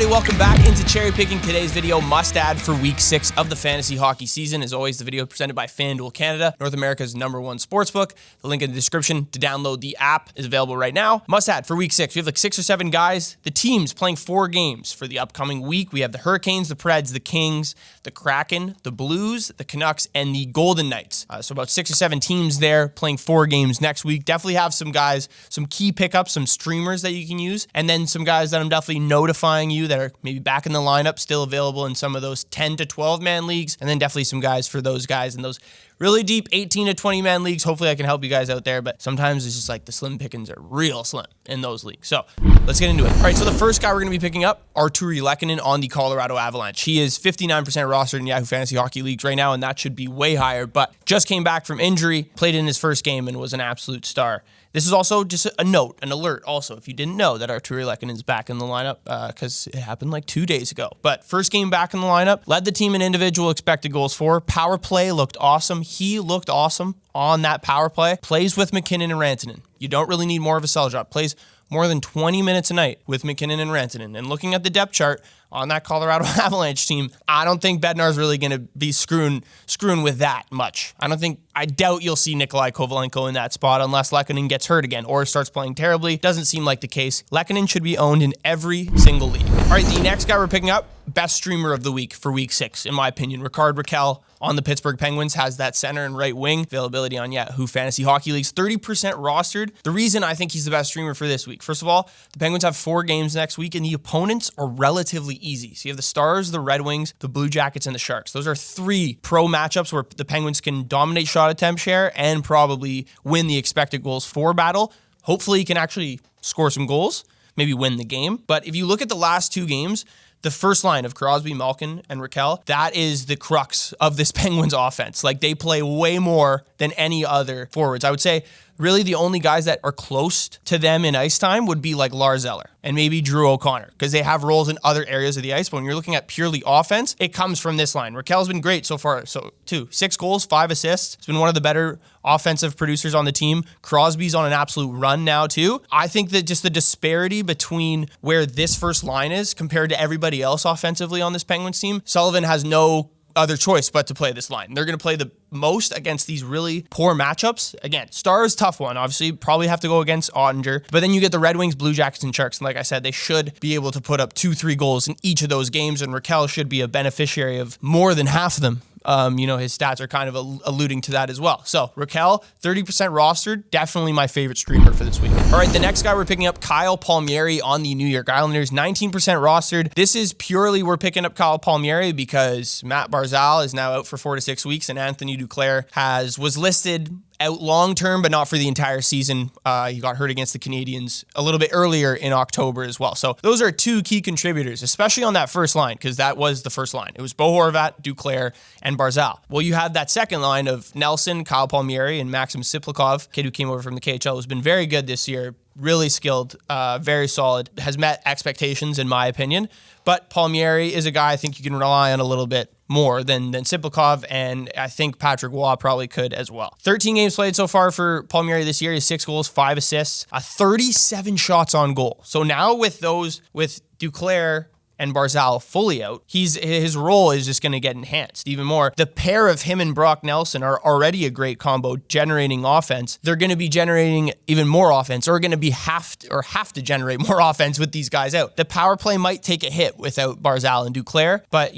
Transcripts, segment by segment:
Alrighty, welcome back into Cherry Picking. Today's video must add for week 6 of the fantasy hockey season. As always, the video presented by FanDuel Canada, North America's #1 sportsbook. The link in the description to download the app is available right now. Must add for week 6. We have like 6 or 7 guys. The teams playing 4 games for the upcoming week. We have the Hurricanes, the Preds, the Kings, the Kraken, the Blues, the Canucks, and the Golden Knights. So about 6 or 7 teams there playing 4 games next week. Definitely have some guys, some key pickups, some streamers that you can use, and then some guys that I'm definitely notifying you that are maybe back in the lineup, still available in some of those 10 to 12 man leagues, and then definitely some guys for those guys in those really deep 18 to 20 man leagues. Hopefully I can help you guys out there, but sometimes it's just like the slim pickings are real slim in those leagues. So let's get into it. All right, so the first guy we're going to be picking up, Artturi Lehkonen on the Colorado Avalanche. He is 59% rostered in Yahoo Fantasy Hockey Leagues right now, and that should be way higher, but just came back from injury, played in his first game, and was an absolute star. This is also just a note, an alert also, if you didn't know that Artturi Lehkonen is back in the lineup, because it happened like 2 days ago. But first game back in the lineup, led the team in individual expected goals for. Power play looked awesome. He looked awesome on that power play. Plays with McKinnon and Rantanen. You don't really need more of a cell job. Plays more than 20 minutes a night with McKinnon and Rantanen. And looking at the depth chart on that Colorado Avalanche team, I don't think Bednar's really going to be screwing with that much. I doubt you'll see Nikolai Kovalenko in that spot unless Lehkonen gets hurt again or starts playing terribly. Doesn't seem like the case. Lehkonen should be owned in every single league. All right, the next guy we're picking up, best streamer of the week for week 6, in my opinion. Rickard Rakell on the Pittsburgh Penguins has that center and right wing availability on Yahoo Fantasy Hockey Leagues, 30% rostered. The reason I think he's the best streamer for this week, first of all, the Penguins have 4 games next week, and the opponents are relatively easy. So you have the Stars, the Red Wings, the Blue Jackets, and the Sharks. Those are 3 pro matchups where the Penguins can dominate shot attempt share and probably win the expected goals for battle. Hopefully he can actually score some goals, maybe win the game. But if you look at the last 2 games, the first line of Crosby, Malkin, and Rakell, that is the crux of this Penguins offense. Like, they play way more than any other forwards. I would say really the only guys that are close to them in ice time would be like Lars Eller and maybe Drew O'Connor, because they have roles in other areas of the ice. But when you're looking at purely offense, it comes from this line. Rakell's been great so far, too. 6 goals, 5 assists. It's been one of the better offensive producers on the team. Crosby's on an absolute run now, too. I think that just the disparity between where this first line is compared to everybody else offensively on this Penguins team, Sullivan has no other choice but to play this line. They're going to play the most against these really poor matchups. Again, Stars, tough one. Obviously, probably have to go against Ottinger. But then you get the Red Wings, Blue Jackets, and Sharks. And like I said, they should be able to put up 2-3 goals in each of those games. And Rakell should be a beneficiary of more than half of them. His stats are kind of alluding to that as well. So Rakell, 30% rostered, definitely my favorite streamer for this week. All right, the next guy we're picking up, Kyle Palmieri on the New York Islanders, 19% rostered. This is purely we're picking up Kyle Palmieri because Matt Barzal is now out for 4 to 6 weeks, and Anthony Duclair was listed out long-term, but not for the entire season. He got hurt against the Canadiens a little bit earlier in October as well. So those are 2 key contributors, especially on that first line, because that was the first line. It was Bo Horvat, Duclair, and Barzal. Well, you had that second line of Nelson, Kyle Palmieri, and Maxim Siplikov, kid who came over from the KHL, who's been very good this year, really skilled, very solid, has met expectations in my opinion. But Palmieri is a guy I think you can rely on a little bit more than Siplikov, and I think Patrick Waugh probably could as well. 13 games played so far for Palmieri this year. He has 6 goals, 5 assists, 37 shots on goal. So now with Duclair and Barzal fully out, his role is just going to get enhanced even more. The pair of him and Brock Nelson are already a great combo generating offense. They're going to be generating even more offense, or going to be have to generate more offense with these guys out. The power play might take a hit without Barzal and Duclair, but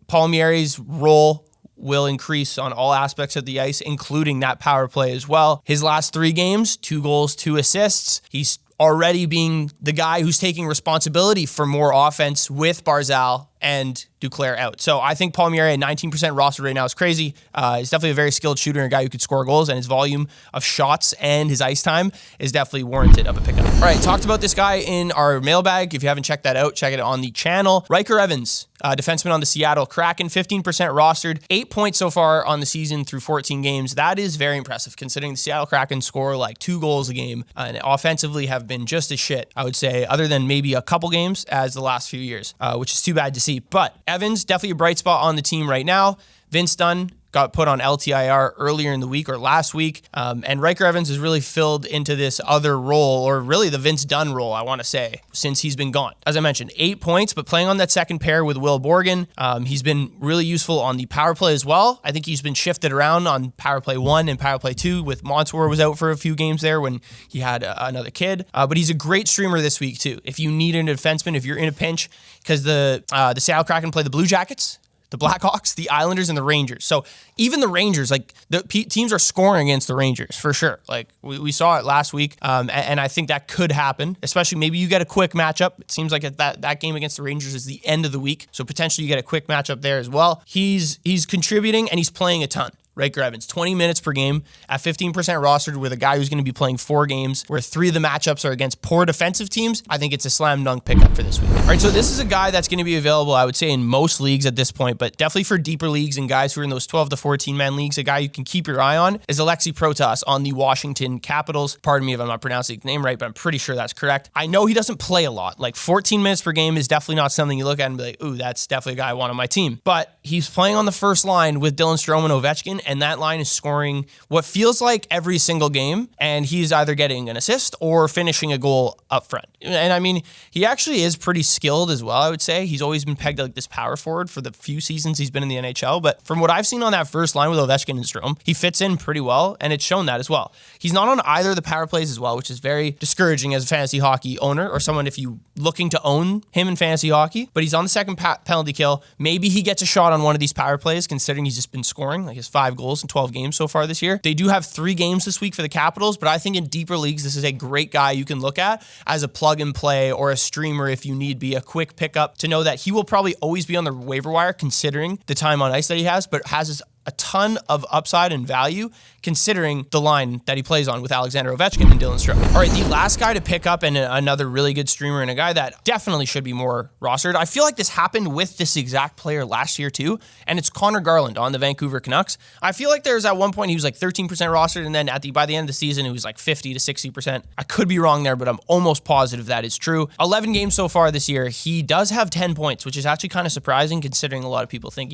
Palmieri's role will increase on all aspects of the ice, including that power play as well. His last 3 games, 2 goals, 2 assists. He's already being the guy who's taking responsibility for more offense with Barzal and Duclair out. So I think Palmieri at 19% roster right now is crazy. He's definitely a very skilled shooter and a guy who could score goals, and his volume of shots and his ice time is definitely warranted of a pickup. All right, talked about this guy in our mailbag. If you haven't checked that out, check it on the channel. Ryker Evans, defenseman on the Seattle Kraken, 15% rostered, 8 points so far on the season through 14 games. That is very impressive considering the Seattle Kraken score like 2 goals a game and offensively have been just as shit, I would say, other than maybe a couple games as the last few years, which is too bad to see. But Evans, definitely a bright spot on the team right now. Vince Dunn got put on LTIR earlier in the week or last week. And Ryker Evans has really filled into this other role, or really the Vince Dunn role, I want to say, since he's been gone. As I mentioned, 8 points, but playing on that second pair with Will Borgen. He's been really useful on the power play as well. I think he's been shifted around on power play 1 and power play 2 with Montour was out for a few games there when he had another kid. But he's a great streamer this week too. If you need a defenseman, if you're in a pinch, because the Seattle Kraken play the Blue Jackets, the Blackhawks, the Islanders, and the Rangers. So even the Rangers, like the teams are scoring against the Rangers for sure. Like we saw it last week, and I think that could happen. Especially maybe you get a quick matchup. It seems like that game against the Rangers is the end of the week, so potentially you get a quick matchup there as well. He's contributing and he's playing a ton. Ryker Evans, 20 minutes per game at 15% rostered with a guy who's going to be playing 4 games where 3 of the matchups are against poor defensive teams. I think it's a slam dunk pickup for this week. All right, so this is a guy that's going to be available, I would say, in most leagues at this point, but definitely for deeper leagues and guys who are in those 12 to 14-man leagues, a guy you can keep your eye on is Aliaksei Protas on the Washington Capitals. Pardon me if I'm not pronouncing his name right, but I'm pretty sure that's correct. I know he doesn't play a lot. Like 14 minutes per game is definitely not something you look at and be like, ooh, that's definitely a guy I want on my team. But he's playing on the first line with Dylan Strome and Ovechkin, and that line is scoring what feels like every single game, and he's either getting an assist or finishing a goal up front. And I mean, he actually is pretty skilled as well, I would say. He's always been pegged like this power forward for the few seasons he's been in the NHL, but from what I've seen on that first line with Ovechkin and Strome, he fits in pretty well, and it's shown that as well. He's not on either of the power plays as well, which is very discouraging as a fantasy hockey owner or someone if you looking to own him in fantasy hockey, but he's on the second penalty kill. Maybe he gets a shot on one of these power plays considering he's just been scoring, like his 5 goals in 12 games so far this year. They do have 3 games this week for the Capitals, but I think in deeper leagues, this is a great guy you can look at as a plug and play or a streamer if you need be, a quick pickup to know that he will probably always be on the waiver wire considering the time on ice that he has, but has a ton of upside and value considering the line that he plays on with Alexander Ovechkin and Dylan Strome. All right, the last guy to pick up and another really good streamer and a guy that definitely should be more rostered. I feel like this happened with this exact player last year too, and it's Connor Garland on the Vancouver Canucks. I feel like there's at one point he was like 13% rostered, and then by the end of the season it was like 50 to 60%. I could be wrong there, but I'm almost positive that is true. 11 games so far this year. He does have 10 points, which is actually kind of surprising considering a lot of people think,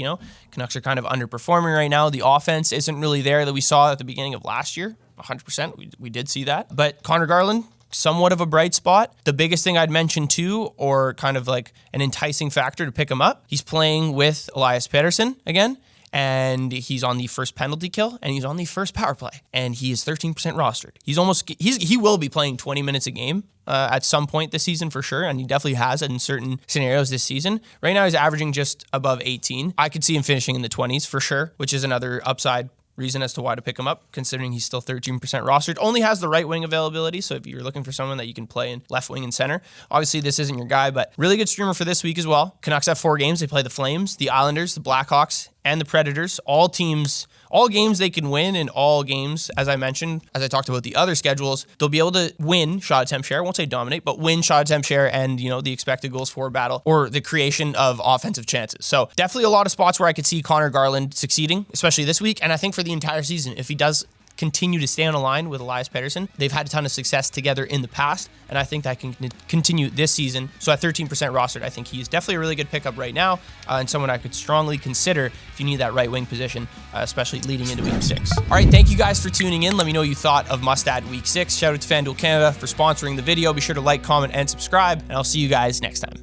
Canucks are kind of underperforming right now. The offense isn't really there that we saw at the beginning of last year. 100%. We did see that. But Connor Garland, somewhat of a bright spot. The biggest thing I'd mention too, or kind of like an enticing factor to pick him up, he's playing with Elias Pettersson again. And he's on the first penalty kill, and he's on the first power play, and he is 13% rostered. He will be playing 20 minutes a game at some point this season for sure, and he definitely has in certain scenarios this season. Right now, he's averaging just above 18. I could see him finishing in the 20s for sure, which is another upside reason as to why to pick him up, considering he's still 13% rostered. Only has the right wing availability, so if you're looking for someone that you can play in left wing and center, obviously this isn't your guy, but really good streamer for this week as well. Canucks have 4 games. They play the Flames, the Islanders, the Blackhawks, and the Predators. All games they can win, in all games, as I mentioned, as I talked about the other schedules, they'll be able to win shot attempt share. I won't say dominate, but win shot attempt share and, the expected goals for battle or the creation of offensive chances. So definitely a lot of spots where I could see Connor Garland succeeding, especially this week. And I think for the entire season, if he does continue to stay on a line with Elias Pettersson, they've had a ton of success together in the past, and I think that can continue this season. So at 13% rostered, I think he is definitely a really good pickup right now, and someone I could strongly consider if you need that right wing position, especially leading into week 6. All right, thank you guys for tuning in. Let me know what you thought of Must Add week 6. Shout out to FanDuel Canada for sponsoring the video. Be sure to like, comment, and subscribe, and I'll see you guys next time.